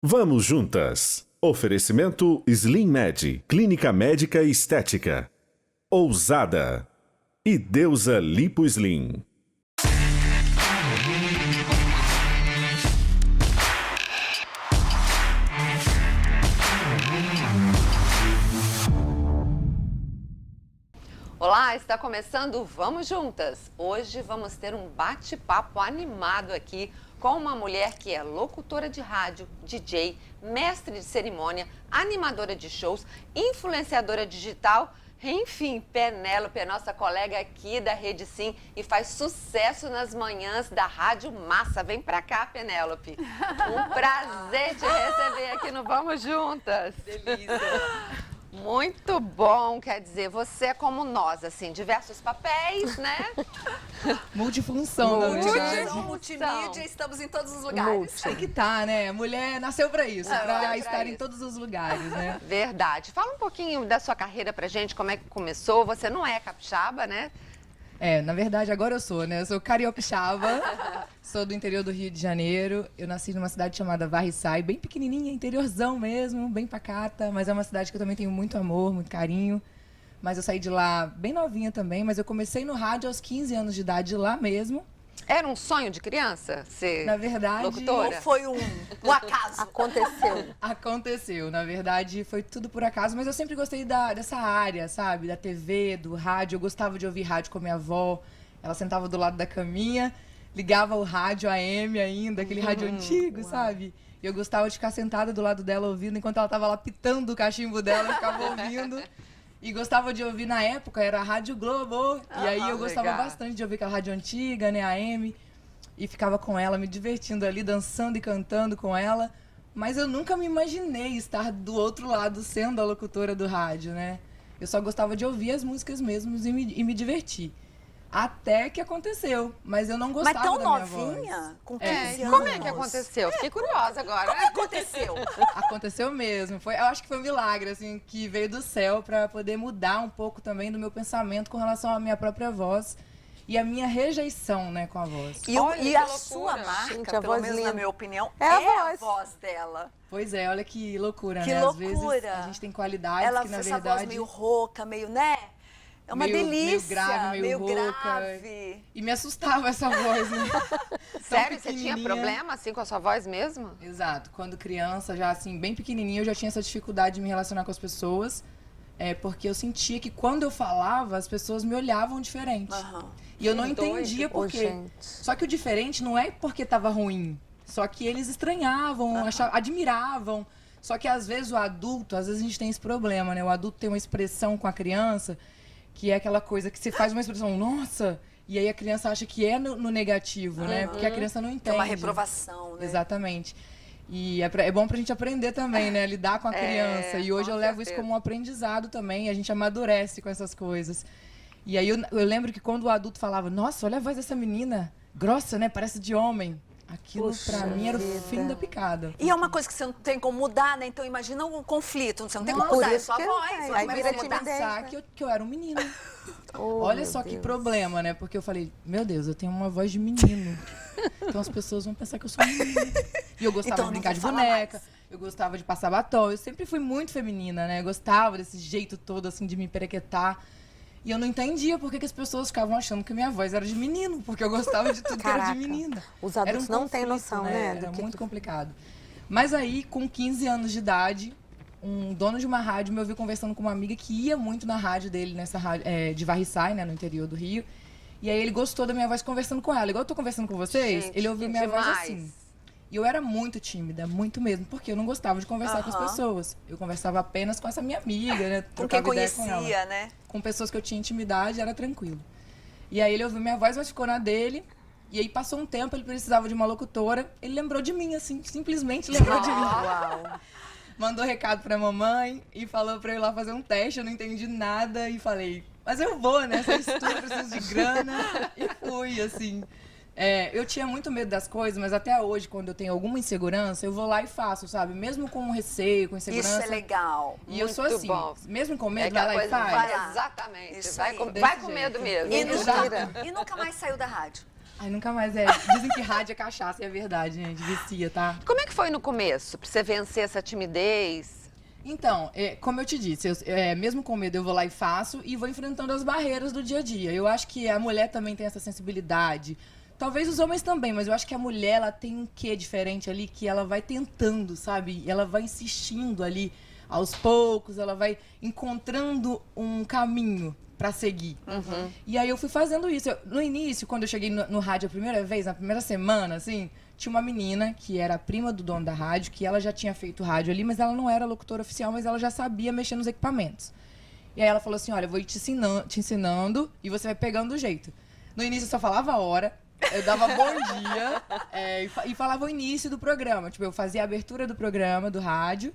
Vamos juntas. Oferecimento Slim Med, Clínica Médica e Estética. Ousada. E Deusa Lipo Slim. Olá, está começando Vamos Juntas. Hoje vamos ter um bate-papo animado aqui com uma mulher que é locutora de rádio, DJ, mestre de cerimônia, animadora de shows, influenciadora digital, enfim, Penélope, nossa colega aqui da Rede Sim e faz sucesso nas manhãs da Rádio Massa. Vem pra cá, Penélope. Um prazer te receber aqui no Vamos Juntas. Delícia. Muito bom, quer dizer, você é como nós, assim, diversos papéis, né? Multifunção, na verdade. Multimídia, estamos em todos os lugares. Tem que estar, né? Mulher nasceu pra isso, pra estar em todos os lugares, né? Verdade. Fala um pouquinho da sua carreira pra gente, como é que começou. Você não é capixaba, né? Na verdade, agora eu sou, né? Eu sou cariopixaba, sou do interior do Rio de Janeiro. Eu nasci numa cidade chamada Varriçai, bem pequenininha, interiorzão mesmo, bem pacata. Mas é uma cidade que eu também tenho muito amor, muito carinho. Mas eu saí de lá bem novinha também, mas eu comecei no rádio aos 15 anos de idade, lá mesmo. Era um sonho de criança ser Na verdade, locutora? Ou foi um acaso? Aconteceu. Na verdade, foi tudo por acaso, mas eu sempre gostei dessa área, sabe? Da TV, do rádio. Eu gostava de ouvir rádio com a minha avó. Ela sentava do lado da caminha, ligava o rádio AM ainda, aquele rádio antigo, sabe? E eu gostava de ficar sentada do lado dela ouvindo, enquanto ela tava lá pitando o cachimbo dela, eu ficava ouvindo. E gostava de ouvir na época, era a Rádio Globo. E aí eu gostava bastante de ouvir aquela rádio antiga, né, AM. E ficava com ela, me divertindo ali, dançando e cantando com ela. Mas eu nunca me imaginei estar do outro lado, sendo a locutora do rádio, né? Eu só gostava de ouvir as músicas mesmo e me divertir. Até que aconteceu, mas eu não gostava da minha voz. Mas tão novinha, com 15 anos. Como é que aconteceu? Fiquei curiosa agora. Aconteceu. Aconteceu mesmo. Eu acho que foi um milagre, assim, que veio do céu pra poder mudar um pouco também do meu pensamento com relação à minha própria voz e a minha rejeição, né, com a voz. E a sua marca, gente, a pelo voz menos linda. na minha opinião, É a a voz dela. Pois é, olha que loucura, Que né? loucura. Às vezes a gente tem qualidades Ela que, na essa verdade... voz meio rouca, meio, né? É uma meio delícia. grave, meio rouca. grave. E me assustava essa voz, né? Sério, você tinha pequenininha. problema, assim, com a sua voz mesmo? Exato. Quando criança, já assim, bem pequenininha, eu já tinha essa dificuldade de me relacionar com as pessoas. Porque eu sentia que quando eu falava, as pessoas me olhavam diferente. E eu não entendia por quê. Só que o diferente não é porque estava ruim. Só que eles estranhavam, admiravam. Só que às vezes o adulto, às vezes a gente tem esse problema, né? O adulto tem uma expressão com a criança, que é aquela coisa que você faz uma expressão, nossa, e aí a criança acha que é no negativo, né? Porque a criança não entende. É uma reprovação, né? Exatamente. E é bom pra gente aprender também, né? Lidar com a criança. E hoje eu levo isso como um aprendizado também, a gente amadurece com essas coisas. E aí eu lembro que quando o adulto falava, nossa, olha a voz dessa menina, grossa, né? Parece de homem. Aquilo pra mim era o fim da picada. E é uma coisa que você não tem como mudar, né? Então imagina um conflito, você não tem como mudar, é sua voz. Aí vira pensar que eu era um menino. Olha só que problema, né? Porque eu falei, meu Deus, eu tenho uma voz de menino. Então as pessoas vão pensar que eu sou um menino. E eu gostava de brincar de boneca, eu gostava de passar batom. Eu sempre fui muito feminina, né? Eu gostava desse jeito todo, assim, de me emperequetar. E eu não entendia por que as pessoas ficavam achando que minha voz era de menino, porque eu gostava de tudo que era de menina. Os adultos não têm noção, né? Era muito complicado. Mas aí, com 15 anos de idade, um dono de uma rádio me ouviu conversando com uma amiga que ia muito na rádio dele, nessa rádio de Varriçai, né, no interior do Rio. E aí ele gostou da minha voz conversando com ela. Igual eu tô conversando com vocês, Gente, ele ouviu minha voz assim. E eu era muito tímida, muito mesmo, porque eu não gostava de conversar com as pessoas. Eu conversava apenas com essa minha amiga, né? Com quem conhecia, com ela. né? Com pessoas que eu tinha intimidade, era tranquilo. E aí ele ouviu minha voz, mas ficou na dele. E aí passou um tempo, ele precisava de uma locutora. Ele lembrou de mim, assim, simplesmente lembrou de mim. Uau. Mandou recado pra mamãe e falou pra eu ir lá fazer um teste. Eu não entendi nada e falei, mas eu vou, né? Você estuda, preciso de grana. E fui, assim. Eu tinha muito medo das coisas, mas até hoje, quando eu tenho alguma insegurança, eu vou lá e faço, sabe? Mesmo com receio, com insegurança. Isso é legal. E eu sou assim, mesmo com medo, vai lá e faz. Vai, exatamente. Isso vai aí. com medo mesmo. E nunca mais saiu da rádio. Ai, nunca mais é. Dizem que rádio é cachaça, e é verdade, gente. Vicia, tá? Como é que foi no começo, pra você vencer essa timidez? Então, como eu te disse, mesmo com medo eu vou lá e faço e vou enfrentando as barreiras do dia a dia. Eu acho que a mulher também tem essa sensibilidade. Talvez os homens também, mas eu acho que a mulher, ela tem um quê diferente ali que ela vai tentando, sabe? Ela vai insistindo ali aos poucos, ela vai encontrando um caminho pra seguir. E aí eu fui fazendo isso. No início, quando eu cheguei no rádio a primeira vez, na primeira semana, assim, tinha uma menina que era a prima do dono da rádio, que ela já tinha feito rádio ali, mas ela não era locutora oficial, mas ela já sabia mexer nos equipamentos. E aí ela falou assim, olha, eu vou ir te ensinando e você vai pegando o jeito. No início eu só falava a hora, eu dava bom dia e falava o início do programa. Tipo, eu fazia a abertura do programa, do rádio,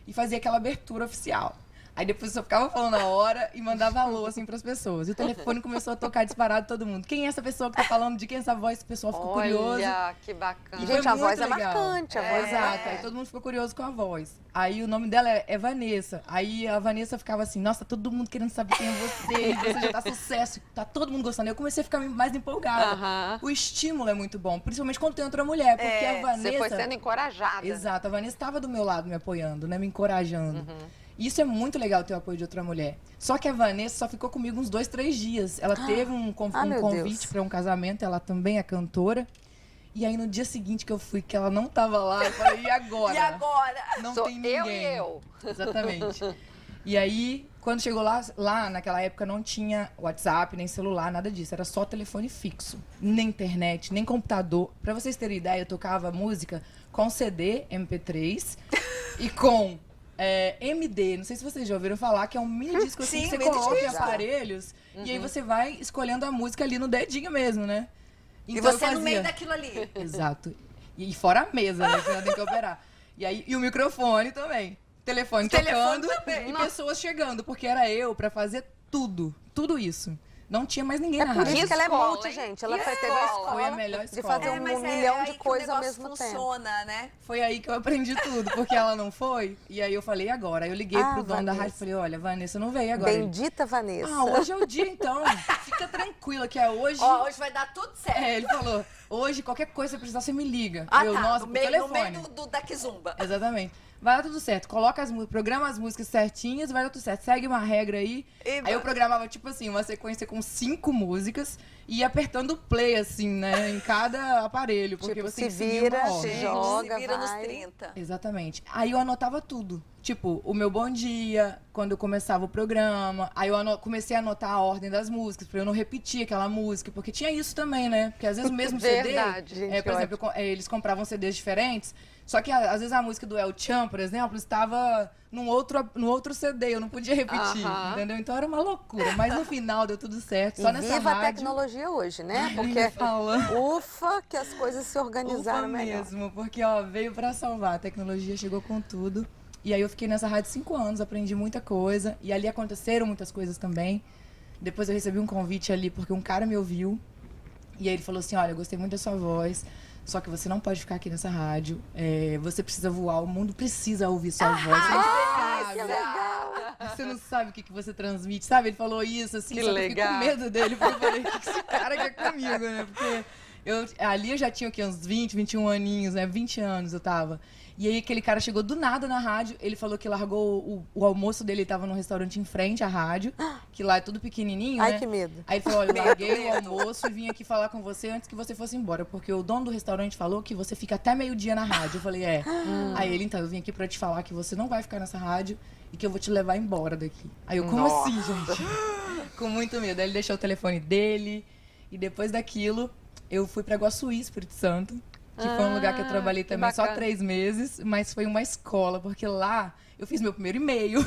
e fazia aquela abertura oficial. Aí depois eu só ficava falando a hora e mandava alô, assim, pras pessoas. E o telefone começou a tocar disparado todo mundo. Quem é essa pessoa que tá falando? De quem é essa voz? O pessoal ficou curioso. Olha, que bacana. E foi Gente, a muito voz é legal. marcante, a voz Exato. Aí todo mundo ficou curioso com a voz. Aí o nome dela é Vanessa. Aí a Vanessa ficava assim, nossa, todo mundo querendo saber quem é você. Você já tá sucesso, tá todo mundo gostando. Eu comecei a ficar mais empolgada. O estímulo é muito bom, principalmente quando tem outra mulher. Porque a Vanessa... Você foi sendo encorajada. Exato, a Vanessa estava do meu lado me apoiando, né? Me encorajando. Isso é muito legal ter o apoio de outra mulher. Só que a Vanessa só ficou comigo uns 2, 3 dias. Ela teve um meu convite para um casamento, ela também é cantora. E aí no dia seguinte que eu fui, que ela não tava lá, eu falei, e agora? E agora? Não Sou tem ninguém. eu e eu. Exatamente. E aí, quando chegou lá naquela época não tinha WhatsApp, nem celular, nada disso. Era só telefone fixo. Nem internet, nem computador. Pra vocês terem ideia, eu tocava música com CD, MP3 e com... MD, não sei se vocês já ouviram falar, que é um mini disco assim, Sim, que você mini coloca em disco. aparelhos e aí você vai escolhendo a música ali no dedinho mesmo, né? E Então você eu no meio fazia- daquilo ali. Exato. E fora a mesa, né? Que ela tem que operar. E o microfone também. Telefone Telefone tocando também. e pessoas chegando, porque era eu pra fazer tudo isso. Não tinha mais ninguém na É por rádio. isso que ela é escola, multi, hein? gente. Ela Que teve a escola? escola Foi a melhor de escola. fazer Mas um milhão de aí que o coisas ao negócio mesmo tempo. funciona, né? Foi aí que eu aprendi tudo, porque ela não foi. E aí eu falei, agora? Aí eu liguei pro dono da Vanessa. rádio e falei, olha, Vanessa não veio agora. Ele, Bendita Vanessa. hoje é o dia então. Fica tranquila que é hoje. Ó, hoje vai dar tudo certo. Ele falou, hoje qualquer coisa que você precisar, você me liga. Ah, eu, tá. nossa, no pro meio, telefone. da Kizumba. Exatamente. Vai dar tudo certo. Coloca programa as músicas certinhas, vai dar tudo certo. Segue uma regra aí. Aí eu programava, tipo assim, uma sequência com 5 músicas e ia apertando play, assim, né? Em cada aparelho. Porque Tipo, você tem se que seguir vira, uma se ordem. joga, se vira nos vai. 30. Exatamente. Aí eu anotava tudo. Tipo, o meu bom dia, quando eu começava o programa. Aí eu comecei a anotar a ordem das músicas, pra eu não repetir aquela música. Porque tinha isso também, né? Porque às vezes o mesmo Verdade, CD... gente, por exemplo, eles compravam CDs diferentes. Só que às vezes a música do El Chan, por exemplo, estava no outro CD. Eu não podia repetir, entendeu? Então era uma loucura. Mas no final deu tudo certo. Só E nessa viva a rádio... tecnologia hoje, né? Ele Porque fala. ufa que as coisas se organizaram Ufa melhor. mesmo, porque ó, veio pra salvar, a tecnologia chegou com tudo. E aí eu fiquei nessa rádio 5 anos, aprendi muita coisa. E ali aconteceram muitas coisas também. Depois eu recebi um convite ali, porque um cara me ouviu. E aí ele falou assim, olha, eu gostei muito da sua voz, só que você não pode ficar aqui nessa rádio. Você precisa voar, o mundo precisa ouvir sua voz. Você não sabe. Que legal! Você não sabe o que você transmite, sabe? Ele falou isso, assim, Que só que eu fiquei com legal. medo dele, porque eu falei, o que esse cara quer comigo, né? Porque ali eu já tinha o quê? Uns 20, 21 aninhos, né? 20 anos eu tava. E aí aquele cara chegou do nada na rádio, ele falou que largou o almoço dele, ele tava num restaurante em frente à rádio, que lá é tudo pequenininho, Ai, né? que medo. Aí ele falou, olha, eu larguei o almoço e vim aqui falar com você antes que você fosse embora, porque o dono do restaurante falou que você fica até meio-dia na rádio. Eu falei, Aí ele, então, eu vim aqui pra te falar que você não vai ficar nessa rádio e que eu vou te levar embora daqui. Aí eu, como assim, gente? Com muito medo. Aí ele deixou o telefone dele e depois daquilo, eu fui pra Guaçuí, Espírito Santo, que foi um lugar que eu trabalhei que também só bacana. 3 meses, mas foi uma escola, porque lá eu fiz meu primeiro e-mail.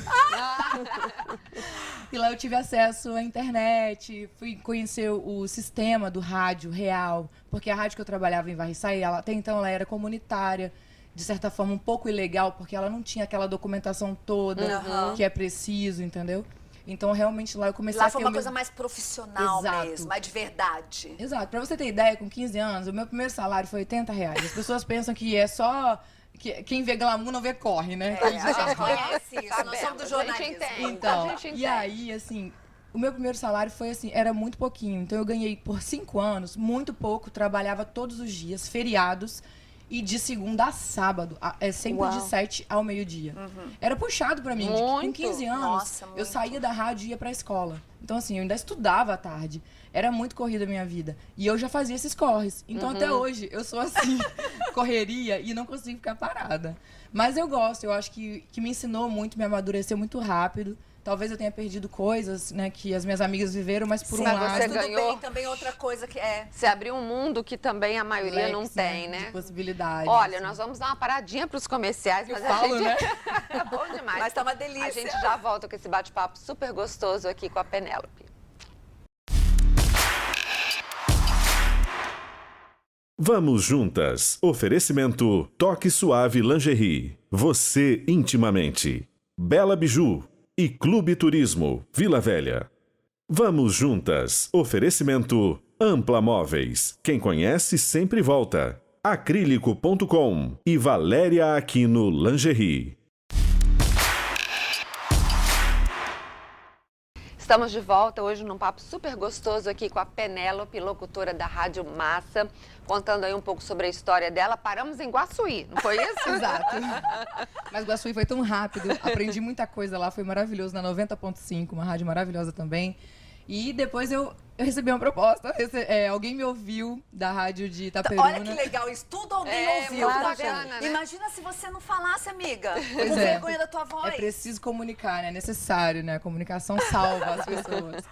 E lá eu tive acesso à internet, fui conhecer o sistema do rádio real, porque a rádio que eu trabalhava em Varriçaí, até então ela era comunitária, de certa forma um pouco ilegal, porque ela não tinha aquela documentação toda que é preciso, entendeu? Então realmente lá eu comecei Lá a foi ter uma o coisa meu... mais profissional Exato. mesmo, mais de verdade. Exato. Pra você ter ideia, com 15 anos, o meu primeiro salário foi R$80. As pessoas pensam que é só... que quem vê glamour não vê corre, né? A gente conhece isso, nós Sabemos, somos do a gente jornalismo. entende. Então, A gente e entende. aí, assim, O meu primeiro salário foi assim, era muito pouquinho. Então eu ganhei por 5 anos, muito pouco, trabalhava todos os dias, feriados, e de segunda a sábado, sempre Uau. de 7 ao meio-dia. Era puxado pra mim. Com Muito. 15 anos, Nossa, eu muito. saía da rádio e ia pra escola. Então, assim, eu ainda estudava à tarde. Era muito corrida a minha vida. E eu já fazia esses corres. Então, até hoje, eu sou assim, correria e não consigo ficar parada. Mas eu gosto, eu acho que me ensinou muito, me amadureceu muito rápido. Talvez eu tenha perdido coisas, né, que as minhas amigas viveram, mas por Sim, um mas lado... você tudo ganhou. bem, também outra coisa que é... Você abriu um mundo que também a maioria não leques, tem, De né? possibilidades. Olha, assim. nós vamos dar uma paradinha para os comerciais, mas a falo, gente... né? É bom demais. Mas tá uma delícia. A gente já volta com esse bate-papo super gostoso aqui com a Penélope. Vamos juntas. Oferecimento Toque Suave Lingerie. Você intimamente. Bela Biju e Clube Turismo Vila Velha. Vamos juntas. Oferecimento Ampla Móveis. Quem conhece sempre volta. Acrílico.com e Valéria Aquino Lingerie. Estamos de volta hoje num papo super gostoso aqui com a Penélope, locutora da Rádio Massa, contando aí um pouco sobre a história dela. Paramos em Guaçuí, não foi isso? Exato. Mas Guaçuí foi tão rápido, aprendi muita coisa lá, foi maravilhoso, na 90.5, uma rádio maravilhosa também. E depois eu recebi uma proposta, alguém me ouviu da rádio de Itaperuna. Olha que legal isso, tudo alguém ouviu, muito tá bacana, vendo? né? Imagina se você não falasse, amiga, Pois com é. vergonha da tua voz. É preciso comunicar, né? É necessário, né? A comunicação salva as pessoas.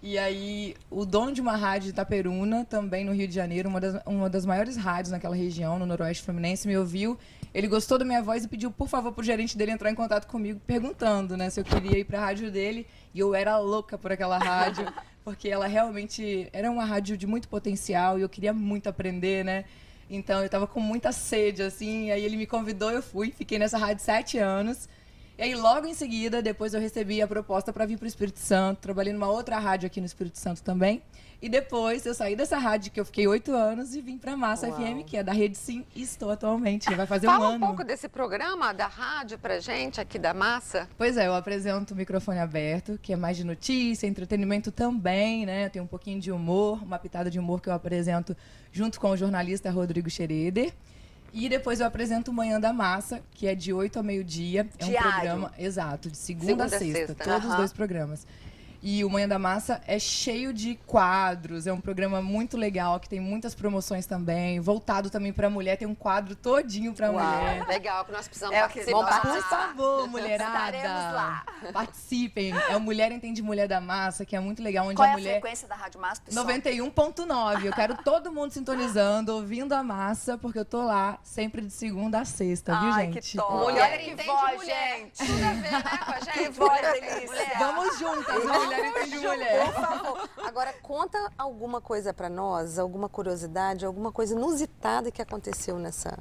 E aí, o dono de uma rádio de Itaperuna, também no Rio de Janeiro, uma das maiores rádios naquela região, no Noroeste Fluminense, me ouviu. Ele gostou da minha voz e pediu, por favor, pro gerente dele entrar em contato comigo, perguntando, né, se eu queria ir pra rádio dele. E eu era louca por aquela rádio, porque ela realmente era uma rádio de muito potencial e eu queria muito aprender, né? Então, eu tava com muita sede, assim, aí ele me convidou, eu fui, fiquei nessa rádio 7 anos. E aí, logo em seguida, depois eu recebi a proposta para vir para o Espírito Santo. Trabalhei numa outra rádio aqui no Espírito Santo também. E depois eu saí dessa rádio, que eu fiquei 8 anos, e vim para a Massa FM, que é da Rede Sim, e estou atualmente. Já vai fazer um Fala ano. um pouco desse programa da rádio pra gente, aqui da Massa. Pois é, eu apresento o Microfone Aberto, que é mais de notícia, entretenimento também, né? Tem um pouquinho de humor, uma pitada de humor que eu apresento junto com o jornalista Rodrigo Schroeder. E depois eu apresento o Manhã da Massa, que é de 8 ao meio-dia. É um Diário. programa, exato, de segunda a sexta, todos os aham. 2 programas. E o Manhã da Massa é cheio de quadros, é um programa muito legal, que tem muitas promoções também, voltado também pra mulher, tem um quadro todinho pra mulher. Legal, que nós precisamos É o que participar. Por favor, mulherada, Estaremos lá. participem. É o Mulher Entende Mulher da Massa, que é muito legal, onde Qual a é a mulher... frequência da Rádio Massa, pessoal? 91.9. Eu quero todo mundo sintonizando, ouvindo a Massa, porque eu tô lá sempre de segunda a sexta, viu, Ai, gente? que top. Mulher Olha que entende voz, mulher. gente. Tudo a ver, né, com a gente? Que voz Mulher delícia. mulher. Vamos juntas, a Mulher Entende Mulher. Por favor. Agora, conta alguma coisa pra nós, alguma curiosidade, alguma coisa inusitada que aconteceu nessa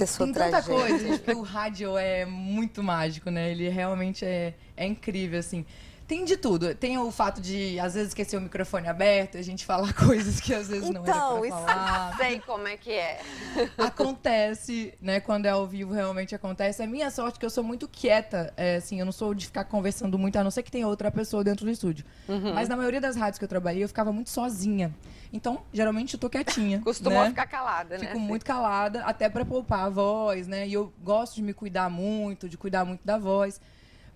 sua tem tanta tragédia. coisa, gente, porque o rádio é muito mágico, né? Ele realmente é incrível, assim. Tem de tudo. Tem o fato de, às vezes, esquecer o microfone aberto, a gente falar coisas que às vezes não era Então, pra isso- falar. Sei como é que é. Acontece, né? Quando é ao vivo, realmente acontece. É minha sorte que eu sou muito quieta, assim, eu não sou de ficar conversando muito, a não ser que tenha outra pessoa dentro do estúdio. Mas na maioria das rádios que eu trabalhei, eu ficava muito sozinha. Então, geralmente, eu tô quietinha. Costumou né? ficar calada, né? Fico muito calada, até pra poupar a voz, né? E eu gosto de me cuidar muito, de cuidar muito da voz.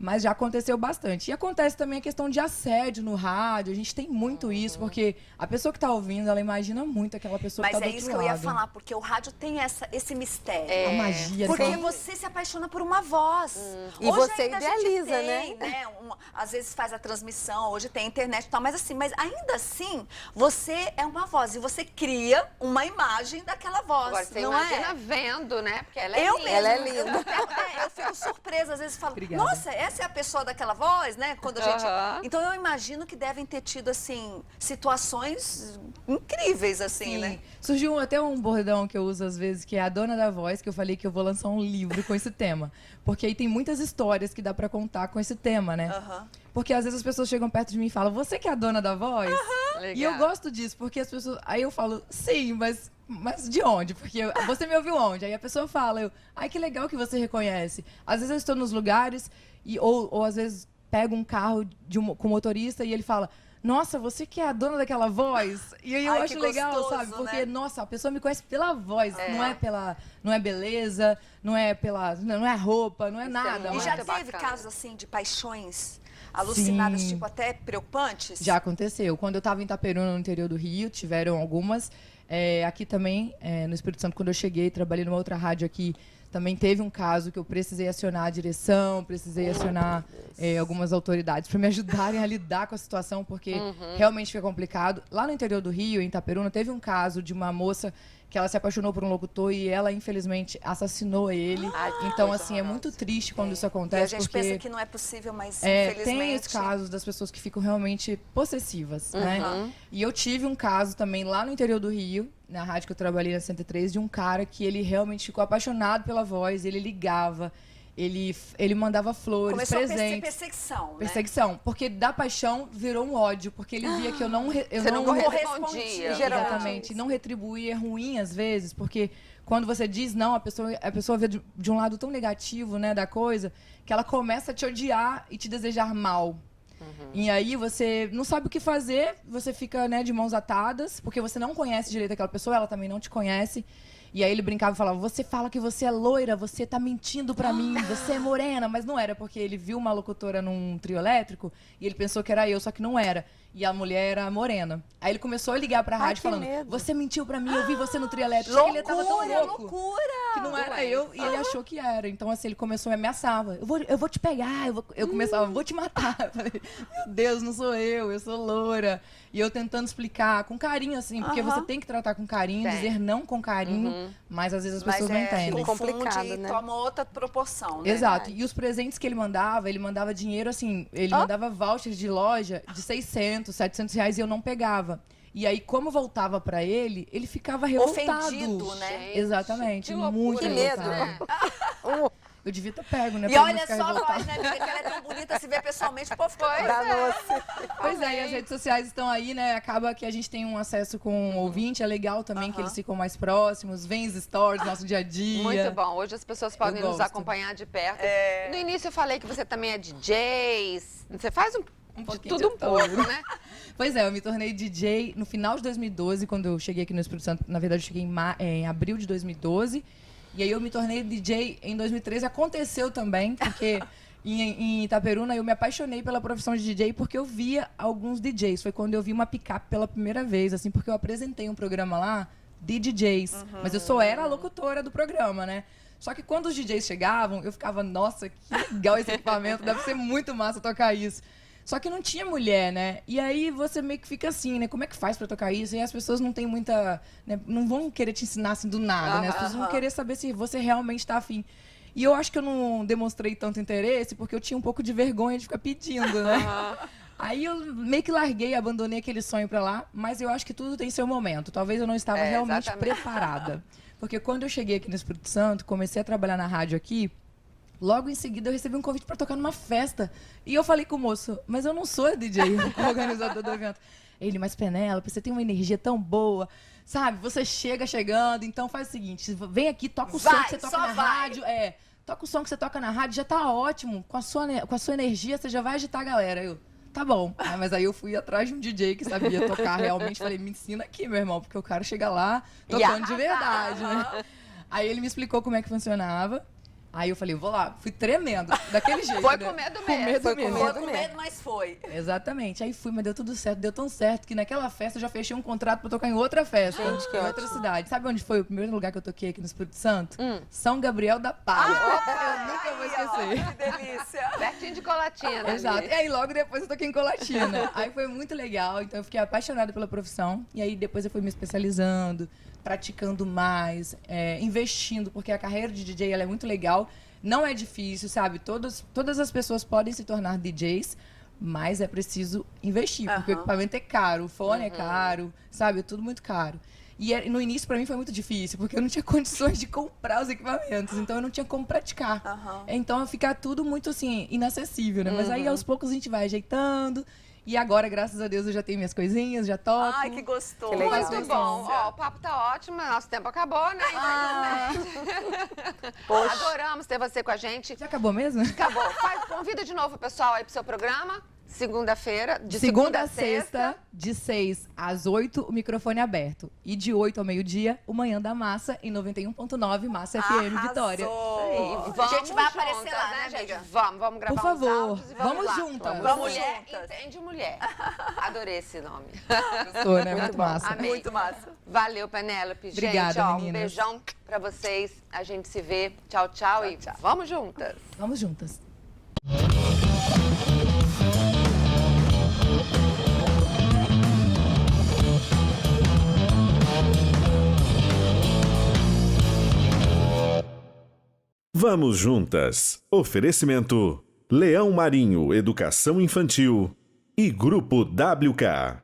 Mas já aconteceu bastante. E acontece também a questão de assédio no rádio. A gente tem muito isso, porque a pessoa que tá ouvindo, ela imagina muito aquela pessoa Mas que tá do é outro isso que eu ia lado. falar, porque o rádio tem esse mistério. A magia. Porque assim. você se apaixona por uma voz. E Hoje você ainda a gente idealiza, tem, né? Às vezes faz a transmissão, hoje tem internet e tal, mas ainda assim, você é uma voz e você cria uma imagem daquela voz, Agora, você não imagina é? vendo, né? Porque ela é Eu linda. mesma, Ela é linda. Eu fico surpresa, às vezes falo, Obrigada. nossa, essa é a pessoa daquela voz, né? Quando a gente... Aham. Então eu imagino que devem ter tido, assim, situações incríveis, assim, Sim. né? Surgiu até um bordão que eu uso às vezes, que é a dona da voz, que eu falei que eu vou lançar um livro com esse tema. Porque aí tem muitas histórias que dá pra contar com esse tema, né? Aham. Porque às vezes as pessoas chegam perto de mim e falam, você que é a dona da voz? Legal. E eu gosto disso, porque as pessoas... Aí eu falo, sim, mas de onde? Porque você me ouviu onde? Aí a pessoa fala, ai, que legal que você reconhece. Às vezes eu estou nos lugares, ou às vezes pego um carro com motorista e ele fala: nossa, você que é a dona daquela voz? E aí eu Ai, acho que legal, gostoso, sabe? Porque, né? nossa, a pessoa me conhece pela voz, não é beleza, não é a roupa, não é nada. E Muito já mas- teve bacana. casos assim de paixões alucinadas, Sim. tipo até preocupantes? Já aconteceu. Quando eu estava em Itaperuna, no interior do Rio, tiveram algumas. Aqui também, no Espírito Santo, quando eu cheguei, trabalhei numa outra rádio aqui, também teve um caso que eu precisei acionar a direção, precisei acionar algumas autoridades para me ajudarem a lidar com a situação, porque realmente fica complicado. Lá no interior do Rio, em Itaperuna, teve um caso de uma moça que ela se apaixonou por um locutor e ela, infelizmente, assassinou ele. Ai, que Então, coisa assim, é muito triste quando isso E acontece, a gente porque... pensa que não é possível, mas tem infelizmente... os casos das pessoas que ficam realmente possessivas, né? E eu tive um caso também lá no interior do Rio, na rádio que eu trabalhei na 103, de um cara que ele realmente ficou apaixonado pela voz, ele ligava, ele mandava flores, Começou a presentes. perseguição, né? Perseguição, porque da paixão virou um ódio, porque ele via que eu não Você não correspondia. correspondia. Exatamente, não retribuir é ruim às vezes, porque quando você diz não, a pessoa vê de um lado tão negativo, né, da coisa, que ela começa a te odiar e te desejar mal. E aí você não sabe o que fazer, você fica, né, de mãos atadas, porque você não conhece direito aquela pessoa, ela também não te conhece. E aí ele brincava e falava: você fala que você é loira, você tá mentindo pra mim, você é morena. Mas não era, porque ele viu uma locutora num trio elétrico e ele pensou que era eu, só que não era. E a mulher era morena. Aí ele começou a ligar pra rádio que falando: medo. você mentiu pra mim, eu vi você no trio elétrico. Só que ele tava tão louco Loucura! que não era eu e ele achou que era. Então, assim, ele começou a me ameaçar. Eu vou te pegar, eu começava: vou te matar. Eu falei: meu Deus, não sou eu sou loura. E eu tentando explicar com carinho, assim, porque você tem que tratar com carinho, Tem. dizer não com carinho, mas às vezes as pessoas não entendem. confunde Complicado, e né? toma outra proporção, né? Exato. E os presentes que ele mandava dinheiro, assim, ele mandava vouchers de loja de 600, 700 reais e eu não pegava. E aí, como voltava pra ele, ele ficava revoltado. Ofendido, né? Exatamente. Que loucura. Muito Que medo. revoltado. Eu devia ter pego, né? E pra não olha ficar só a revoltado. voz, né, amiga? Que ela é tão bonita, se vê pessoalmente, o povo fica... Danou-se. Pois é, e as redes sociais estão aí, né? Acaba que a gente tem um acesso com o ouvinte, é legal também que eles ficam mais próximos, vem os stories, nosso dia a dia. Muito bom. Hoje as pessoas podem nos gosto. acompanhar de perto. No início eu falei que você também é DJ. Você faz de pouquinho tudo de um pouco, tudo. né? Pois é, eu me tornei DJ no final de 2012, quando eu cheguei aqui no Espírito Santo. Na verdade, eu cheguei em abril de 2012. E aí eu me tornei DJ em 2013. Aconteceu também, porque em Itaperuna eu me apaixonei pela profissão de DJ porque eu via alguns DJs. Foi quando eu vi uma picape pela primeira vez, assim, porque eu apresentei um programa lá de DJs. Mas eu só era a locutora do programa, né? Só que quando os DJs chegavam, eu ficava: nossa, que legal esse equipamento, deve ser muito massa tocar isso. Só que não tinha mulher, né? E aí você meio que fica assim, né? Como é que faz pra tocar isso? E as pessoas não têm muita... né? Não vão querer te ensinar assim do nada, né? As pessoas vão querer saber se você realmente tá afim. E eu acho que eu não demonstrei tanto interesse porque eu tinha um pouco de vergonha de ficar pedindo, né? Aí eu meio que larguei, abandonei aquele sonho pra lá. Mas eu acho que tudo tem seu momento. Talvez eu não estava realmente exatamente. preparada. Porque quando eu cheguei aqui no Espírito Santo, comecei a trabalhar na rádio aqui, logo em seguida eu recebi um convite para tocar numa festa. E eu falei com o moço: mas eu não sou DJ, o organizador do evento. Ele: mas Penélope, você tem uma energia tão boa, sabe? Você chegando, então faz o seguinte: vem aqui, toca o som que você toca só na vai. rádio. Toca o som que você toca na rádio, já tá ótimo. Com a sua energia, você já vai agitar a galera. Eu: tá bom. Mas aí eu fui atrás de um DJ que sabia tocar realmente. Falei: me ensina aqui, meu irmão, porque eu quero chegar lá tocando de verdade, né? Aí ele me explicou como é que funcionava. Aí eu falei: vou lá. Fui tremendo, daquele jeito. Foi né? com medo Com mesmo. medo Foi com mesmo. Foi com medo, mas foi. Exatamente. Aí fui, mas deu tudo certo. Deu tão certo que naquela festa eu já fechei um contrato pra tocar em outra festa. Gente, que em outra ótimo. cidade. Sabe onde foi o primeiro lugar que eu toquei aqui no Espírito Santo? São Gabriel da Palha. Eu nunca vou esquecer. Que delícia. Pertinho de Colatina. ali. Exato. E aí logo depois eu toquei em Colatina. Aí foi muito legal, então eu fiquei apaixonada pela profissão. E aí depois eu fui me especializando, praticando mais, investindo, porque a carreira de DJ ela é muito legal. Não é difícil, sabe? Todas as pessoas podem se tornar DJs, mas é preciso investir, porque o equipamento é caro, o fone é caro, sabe? É tudo muito caro. E no início, pra mim, foi muito difícil, porque eu não tinha condições de comprar os equipamentos, então eu não tinha como praticar. Então, ficar tudo muito, assim, inacessível, né? Mas aí, aos poucos, a gente vai ajeitando E agora, graças a Deus, eu já tenho minhas coisinhas, já toco. Ai, que gostoso. Que legal. Muito bom. Ó, o papo tá ótimo, mas nosso tempo acabou, né? Poxa. Adoramos ter você com a gente. Já acabou mesmo? Acabou. Convida de novo o pessoal aí pro seu programa. Segunda-feira, de Segunda a sexta, de 6 às 8, o microfone aberto. E de 8 ao meio-dia, o Manhã da Massa, em 91.9, Massa FM Vitória. Arrasou. Vamos A gente vai juntas, aparecer lá, né, gente? amiga? Vamos gravar Por favor, uns áudios e vamos lá. juntas. Vamos Mulher juntas. entende mulher. Adorei esse nome. Gostou, né? Muito massa. Amei. Muito massa. Valeu, Penélope. Obrigada, gente, ó, um meninas. beijão pra vocês. A gente se vê. Tchau, tchau e vamos juntas. Vamos juntas. Vamos juntas. Oferecimento: Leão Marinho Educação Infantil e Grupo WK.